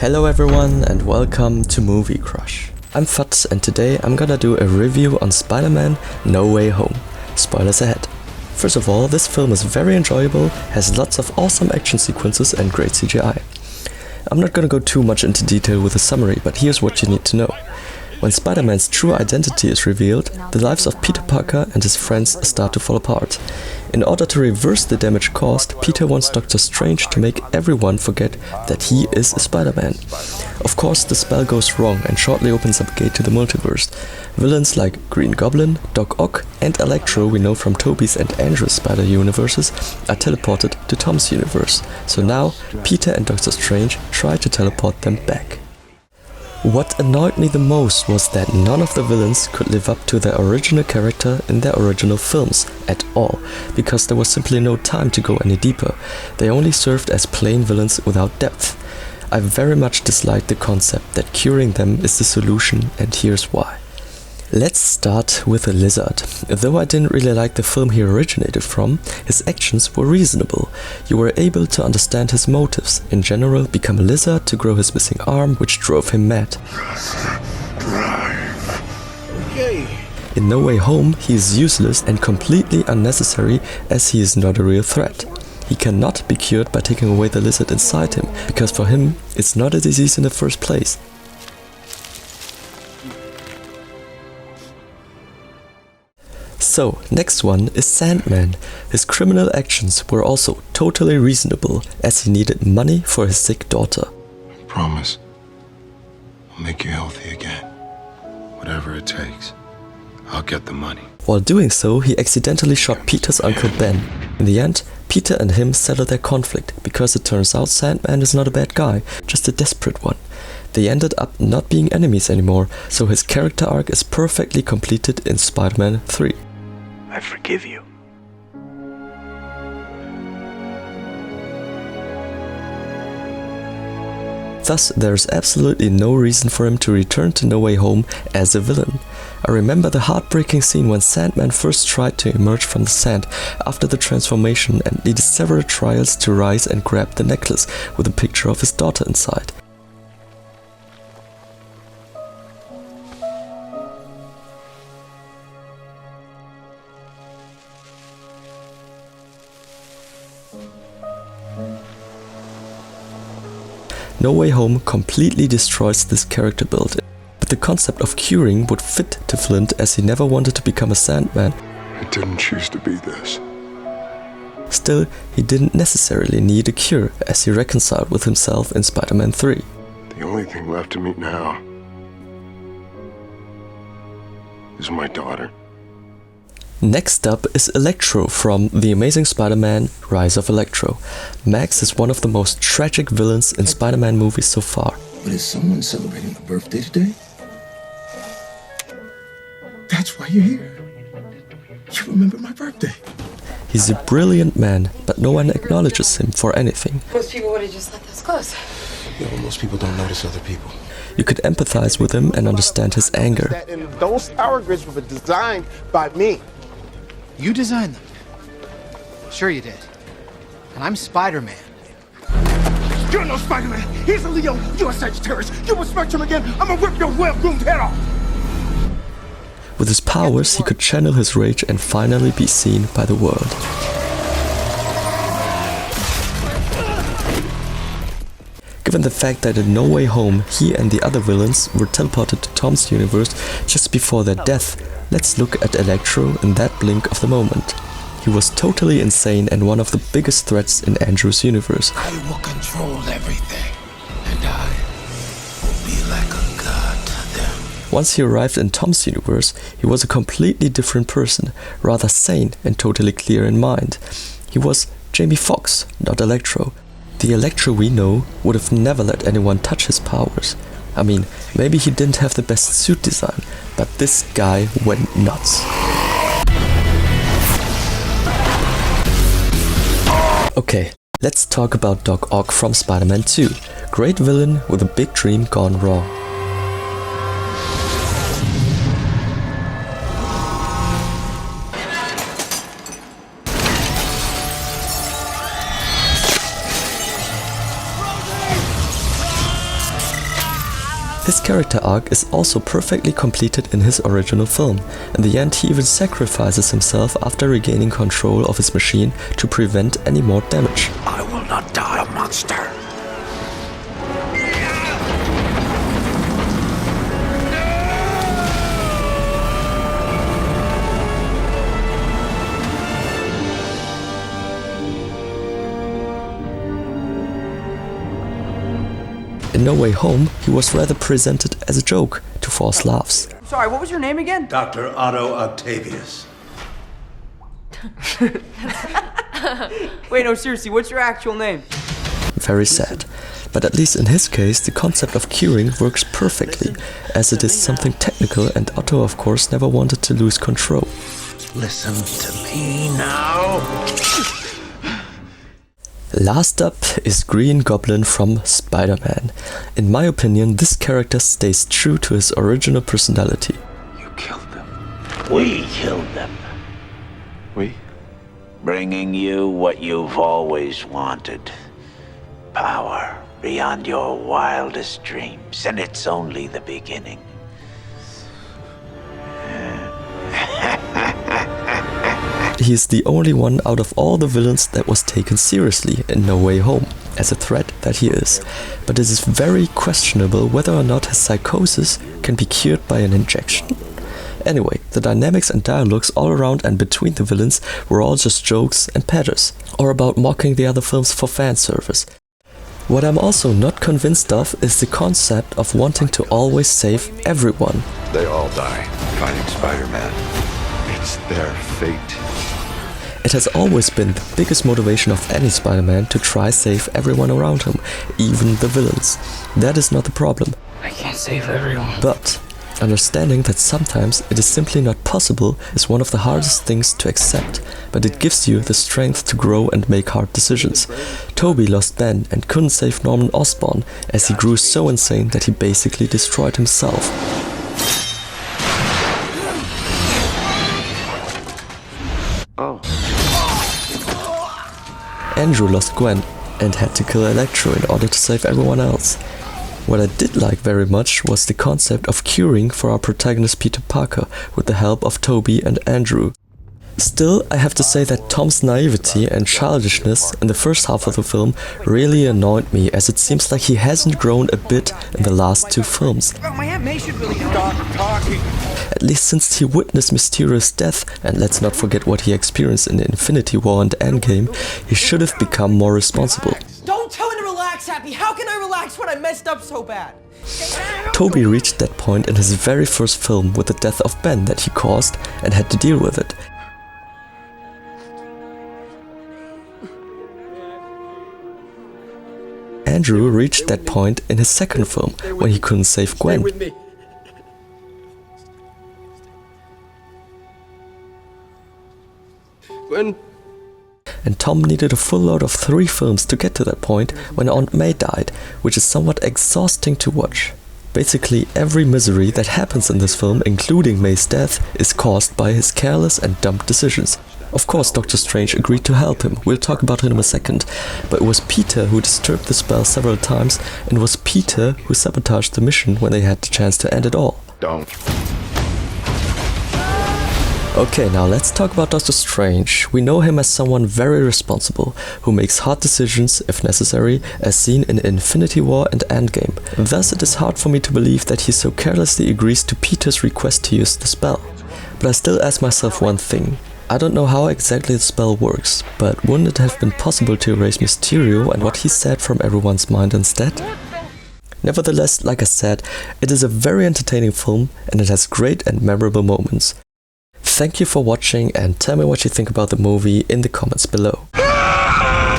Hello everyone and welcome to Movie Crush. I'm Futz and today I'm gonna do a review on Spider-Man No Way Home. Spoilers ahead. First of all, this film is very enjoyable, has lots of awesome action sequences and great CGI. I'm not gonna go too much into detail with the summary, but here's what you need to know. When Spider-Man's true identity is revealed, the lives of Peter Parker and his friends start to fall apart. In order to reverse the damage caused, Peter wants Doctor Strange to make everyone forget that he is a Spider-Man. Of course, the spell goes wrong and shortly opens up a gate to the multiverse. Villains like Green Goblin, Doc Ock and Electro we know from Tobey's and Andrew's Spider universes are teleported to Tom's universe. So now, Peter and Doctor Strange try to teleport them back. What annoyed me the most was that none of the villains could live up to their original character in their original films at all, because there was simply no time to go any deeper. They only served as plain villains without depth. I very much disliked the concept that curing them is the solution, and here's why. Let's start with the Lizard. Though I didn't really like the film he originated from, his actions were reasonable. You were able to understand his motives, in general become a lizard to grow his missing arm, which drove him mad. In No Way Home, he is useless and completely unnecessary as he is not a real threat. He cannot be cured by taking away the lizard inside him, because for him, it's not a disease in the first place. So, next one is Sandman. His criminal actions were also totally reasonable, as he needed money for his sick daughter. I promise, I'll make you healthy again. Whatever it takes, I'll get the money. While doing so, he accidentally shot Peter's Uncle Ben. In the end, Peter and him settle their conflict, because it turns out Sandman is not a bad guy, just a desperate one. They ended up not being enemies anymore, so his character arc is perfectly completed in Spider-Man 3. I forgive you. Thus, there is absolutely no reason for him to return to No Way Home as a villain. I remember the heartbreaking scene when Sandman first tried to emerge from the sand after the transformation and needed several trials to rise and grab the necklace with a picture of his daughter inside. No Way Home completely destroys this character build, but the concept of curing would fit to Flint as he never wanted to become a Sandman. I didn't choose to be this. Still, he didn't necessarily need a cure as he reconciled with himself in Spider-Man 3. The only thing left to me now is my daughter. Next up is Electro from The Amazing Spider-Man Rise of Electro. Max is one of the most tragic villains in Spider-Man movies so far. But is someone celebrating a birthday today? That's why you're here. You remember my birthday. He's a brilliant man, but no one acknowledges him for anything. Most people would have just let those close. Yeah, most people don't notice other people. You could empathize with him and understand his anger. And those tower grids were designed by me. You designed them? Sure you did. And I'm Spider-Man. You're no Spider-Man. He's a Leo. You're a Sagittarius. You will Spectrum again. I'm gonna rip your well-groomed head off. With his powers, he could channel his rage and finally be seen by the world. Given the fact that in No Way Home, he and the other villains were teleported to Tom's universe just before their death, let's look at Electro in that blink of the moment. He was totally insane and one of the biggest threats in Andrew's universe. I will control everything, and I will be like a god to them. Once he arrived in Tom's universe, he was a completely different person, rather sane and totally clear in mind. He was Jamie Foxx, not Electro. The Electro we know would have never let anyone touch his powers. I mean, maybe he didn't have the best suit design, but this guy went nuts. Okay, let's talk about Doc Ock from Spider-Man 2. Great villain with a big dream gone wrong. His character arc is also perfectly completed in his original film. In the end, he even sacrifices himself after regaining control of his machine to prevent any more damage. I will not die a monster. In No Way Home, he was rather presented as a joke to force laughs. Sorry, what was your name again? Dr. Otto Octavius. Wait, no, seriously, what's your actual name? Very sad. But at least in his case, the concept of curing works perfectly, as it is something technical and Otto of course never wanted to lose control. Listen to me now. Last up is Green Goblin from Spider-Man. In my opinion, this character stays true to his original personality. You killed them. We killed them, We? bringing you what you've always wanted. Power beyond your wildest dreams, and it's only the beginning. He is the only one out of all the villains that was taken seriously in No Way Home, as a threat that he is. But it is very questionable whether or not his psychosis can be cured by an injection. Anyway, the dynamics and dialogues all around and between the villains were all just jokes and patters, or about mocking the other films for fan service. What I'm also not convinced of is the concept of wanting to always save everyone. They all die fighting Spider-Man. It's their fate. It has always been the biggest motivation of any Spider-Man to try save everyone around him, even the villains. That is not the problem. I can't save everyone. But understanding that sometimes it is simply not possible is one of the hardest things to accept, but it gives you the strength to grow and make hard decisions. Toby lost Ben and couldn't save Norman Osborn as he grew so insane that he basically destroyed himself. Andrew lost Gwen and had to kill Electro in order to save everyone else. What I did like very much was the concept of curing for our protagonist Peter Parker with the help of Toby and Andrew. Still, I have to say that Tom's naivety and childishness in the first half of the film really annoyed me, as it seems like he hasn't grown a bit in the last two films. My Aunt May should really Stop talking. At least since he witnessed Mysterio's death, and let's not forget what he experienced in Infinity War and Endgame, he should have become more responsible. Don't tell me to relax, Happy. How can I relax when I messed up so bad? Toby reached that point in his very first film with the death of Ben that he caused and had to deal with it. Andrew reached that point in his second film when he couldn't save Gwen. And Tom needed a full load of 3 films to get to that point when Aunt May died, which is somewhat exhausting to watch. Basically, every misery that happens in this film, including May's death, is caused by his careless and dumb decisions. Of course, Doctor Strange agreed to help him, we'll talk about it in a second, but it was Peter who disturbed the spell several times, and it was Peter who sabotaged the mission when they had the chance to end it all. Don't. Okay, now let's talk about Doctor Strange. We know him as someone very responsible, who makes hard decisions, if necessary, as seen in Infinity War and Endgame. Thus, it is hard for me to believe that he so carelessly agrees to Peter's request to use the spell. But I still ask myself one thing. I don't know how exactly the spell works, but wouldn't it have been possible to erase Mysterio and what he said from everyone's mind instead? Nevertheless, like I said, it is a very entertaining film and it has great and memorable moments. Thank you for watching and tell me what you think about the movie in the comments below.